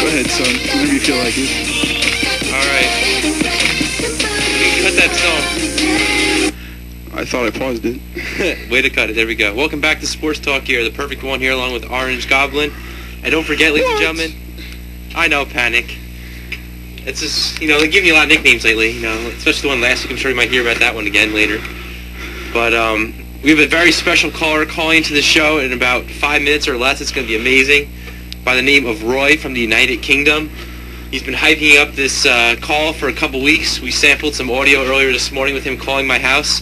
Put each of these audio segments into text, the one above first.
Go ahead, son. Whenever you feel like it. Alright. Cut that song. I thought I paused it. Way to cut it. There we go. Welcome back to Sports Talk here, the perfect one here, along with Orange Goblin. And don't forget, ladies and gentlemen, I know, Panik. It's just, you know, they give me a lot of nicknames lately, you know, especially the one last week. I'm sure you might hear about that one again later. But we have a very special caller calling into the show in about 5 minutes or less. It's going to be amazing. By the name of Roy from the United Kingdom. He's been hyping up this call for a couple weeks. We sampled some audio earlier this morning with him calling my house.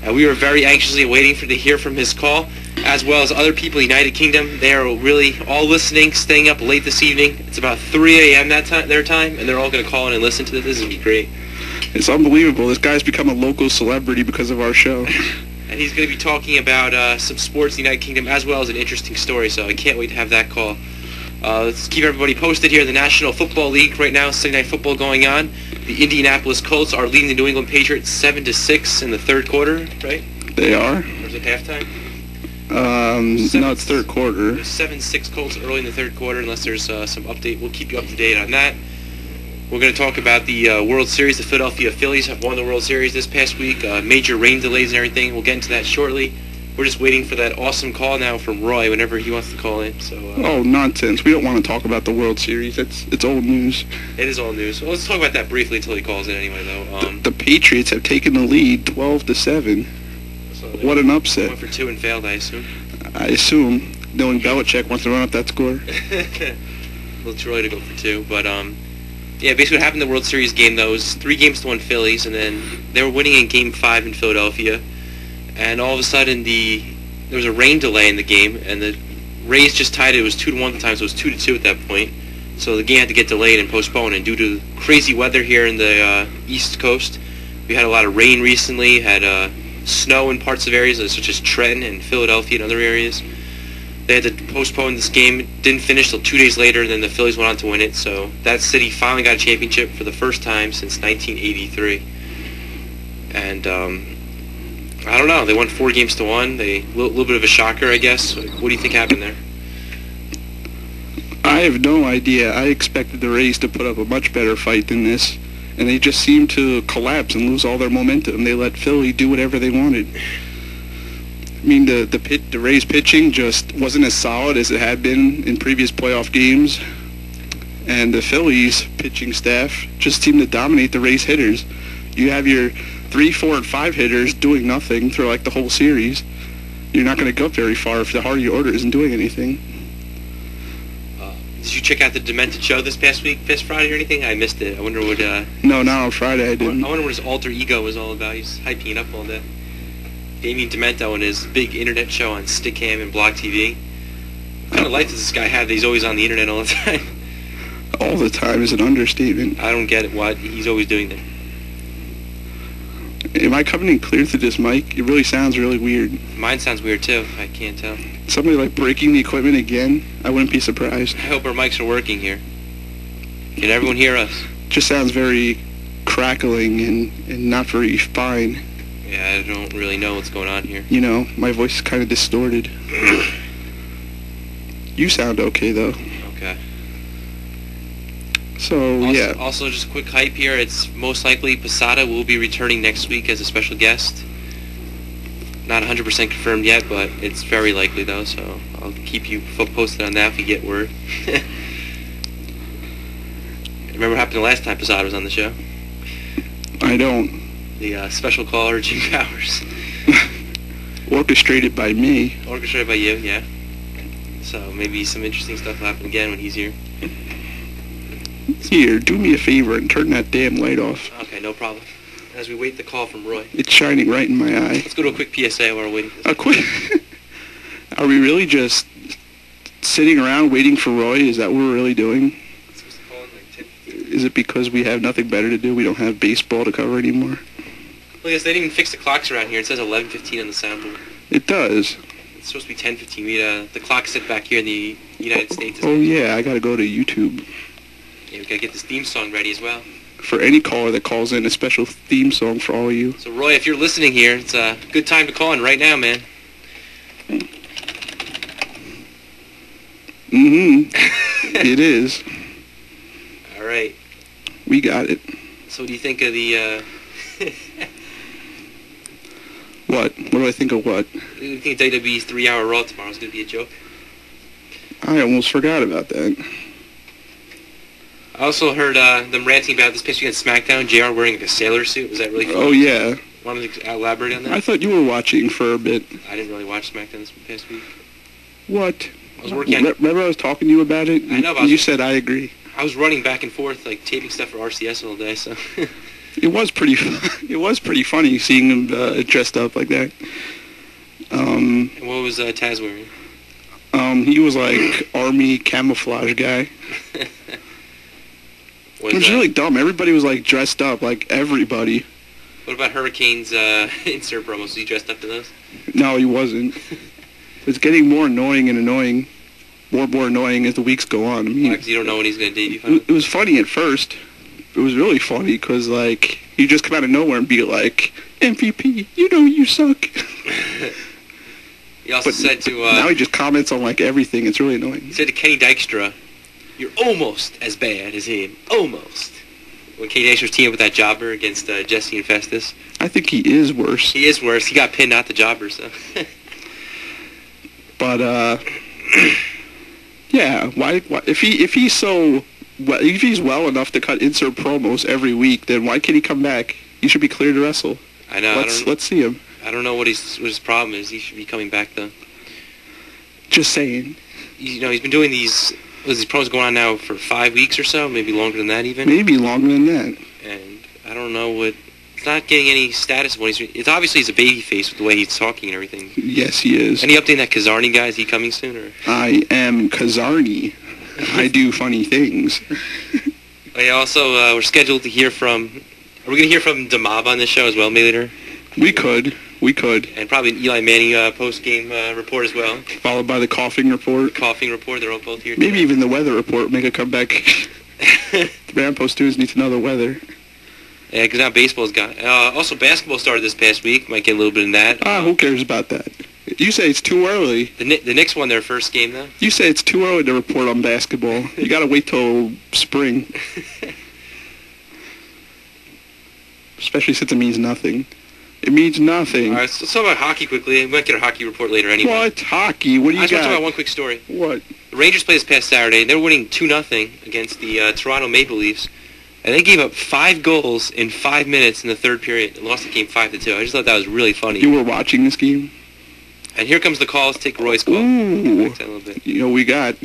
We were very anxiously waiting to hear from his call, as well as other people in the United Kingdom. They are really all listening, staying up late this evening. It's about 3 a.m. their time, and they're all going to call in and listen to this. This is going to be great. It's unbelievable. This guy's become a local celebrity because of our show. And he's going to be talking about some sports in the United Kingdom, as well as an interesting story, so I can't wait to have that call. Let's keep everybody posted here. The National Football League right now, Sunday Night Football going on. The Indianapolis Colts are leading the New England Patriots 7-6 in the third quarter, right? They are. Or is it halftime? No, it's third quarter. 7-6 Colts early in the third quarter, unless there's some update. We'll keep you up to date on that. We're going to talk about the World Series. The Philadelphia Phillies have won the World Series this past week. Major rain delays and everything. We'll get into that shortly. We're just waiting for that awesome call now from Roy whenever he wants to call in. So. Oh, nonsense. We don't want to talk about the World Series. It's old news. It is old news. Well, let's talk about that briefly until he calls in anyway, though. The Patriots have taken the lead 12-7. So what an upset. Went for two and failed, I assume. I assume, knowing Belichick wants to run up that score. A little too early to go for two, but yeah, basically what happened in the World Series game, though, was 3-1 Phillies, and then they were winning in Game 5 in Philadelphia. And all of a sudden, there was a rain delay in the game, and the Rays just tied it. It was 2-1 at the time, so it was 2-2 at that point. So the game had to get delayed and postponed. And due to crazy weather here in the East Coast, we had a lot of rain recently. Had snow in parts of areas such as Trenton and Philadelphia and other areas. They had to postpone this game. It didn't finish till 2 days later, and then the Phillies went on to win it. So that city finally got a championship for the first time since 1983. And I don't know. They won 4-1. A little bit of a shocker, I guess. What do you think happened there? I have no idea. I expected the Rays to put up a much better fight than this, and they just seemed to collapse and lose all their momentum. They let Philly do whatever they wanted. I mean, the Rays pitching just wasn't as solid as it had been in previous playoff games, and the Phillies pitching staff just seemed to dominate the Rays hitters. You have your 3, 4, and 5 hitters doing nothing through like the whole series. You're not going to go very far if the heart of your order isn't doing anything. Did you check out the Demented show this past Friday or anything? I missed it. I wonder what... No, not on Friday I didn't. I wonder what his alter ego was all about. He's hyping it up all day. Damien Demento and his big internet show on Stickam and Blog TV. What kind of life does this guy have that he's always on the internet all the time? All the time is an understatement. I don't get it, what he's always doing there. Am I coming in clear through this mic? It really sounds really weird. Mine sounds weird, too. I can't tell. Somebody like breaking the equipment again? I wouldn't be surprised. I hope our mics are working here. Can everyone hear us? Just sounds very crackling and not very fine. Yeah, I don't really know what's going on here. You know, my voice is kind of distorted. You sound okay, though. Okay. So, yeah. Also, just a quick hype here. It's most likely Posada will be returning next week as a special guest. Not 100% confirmed yet, but it's very likely, though, so I'll keep you posted on that if we get word. Remember what happened the last time Posada was on the show? I don't. The special caller, Jim Powers. Orchestrated by me. Orchestrated by you, yeah. So maybe some interesting stuff will happen again when he's here. Here, do me a favor and turn that damn light off. Okay, no problem. As we wait the call from Roy. It's shining right in my eye. Let's go to a quick PSA while we're waiting. A quick? Are we really just sitting around waiting for Roy? Is that what we're really doing? Is it because we have nothing better to do? We don't have baseball to cover anymore? Well, yes, they didn't even fix the clocks around here. It says 11:15 on the soundboard. It does. It's supposed to be 10:15. We the clock set back here in the United States. Oh yeah, I gotta go to YouTube. Yeah, we gotta get this theme song ready as well. For any caller that calls in, a special theme song for all of you. So Roy, if you're listening here, it's a good time to call in right now, man. Mm-hmm. It is. We got it. So what do you think of the... What? What do I think of what? Do you think WWE's 3-hour Raw tomorrow is going to be a joke? I almost forgot about that. I also heard them ranting about this past week on SmackDown, JR wearing like a sailor suit. Was that really funny? Oh, yeah. Want to elaborate on that? I thought you were watching for a bit. I didn't really watch SmackDown this past week. What? I was working on... Remember I was talking to you about it? I know, but you said I agree. I was running back and forth, like, taping stuff for RCS all day, so... It was pretty funny seeing him dressed up like that. And what was Taz wearing? He was like army camouflage guy. It was really dumb. Everybody was like dressed up, like everybody. What about Hurricane's insert promos? Was he dressed up to those? No, he wasn't. It's getting more annoying and annoying. More annoying as the weeks go on. I mean, because you don't know when he's going to debut. It was funny at first. It was really funny because, like, you just come out of nowhere and be like, MVP, you know you suck. He also said to... now he just comments on, like, everything. It's really annoying. He said to Kenny Dykstra, you're almost as bad as him. Almost. When Kenny Dykstra's teamed up with that jobber against Jesse and Festus. I think he is worse. He is worse. He got pinned, not the jobber, so... But, yeah, why if he's so... Well, if he's well enough to cut insert promos every week, then why can't he come back? He should be cleared to wrestle. I know. Let's see him. I don't know what his problem is. He should be coming back, though. Just saying. You know, he's been doing these promos going on now for 5 weeks or so, maybe longer than that even. Maybe longer than that. And I don't know what... It's not getting any status when it's obviously he's a babyface with the way he's talking and everything. Yes, he is. Any update on that Kazarni guy? Is he coming soon, or? I am Kazarni. I do funny things. Oh, yeah, also, we're scheduled to hear from... Are we going to hear from Damab on this show as well, maybe later? We could. And probably an Eli Manning post-game report as well. Followed by the coughing report. The coughing report, they're all both here Maybe today. even the weather report, make a comeback. The Rampo students need to know the weather. Yeah, because now baseball's gone. Also, basketball started this past week. Might get a little bit in that. Who cares about that? You say it's too early. The Knicks won their first game, though. You say it's too early to report on basketball. You got to wait till spring. Especially since it means nothing. It means nothing. All right, so let's talk about hockey quickly. We might get a hockey report later anyway. What? Hockey? What do you got? I just want to talk about one quick story. What? The Rangers played this past Saturday. They were winning 2-0 against the Toronto Maple Leafs. And they gave up 5 goals in 5 minutes in the third period and lost the game 5-2. I just thought that was really funny. You were watching this game? And here comes the call. Let's take Roy's call. Ooh. Back to that a little bit. You know, we got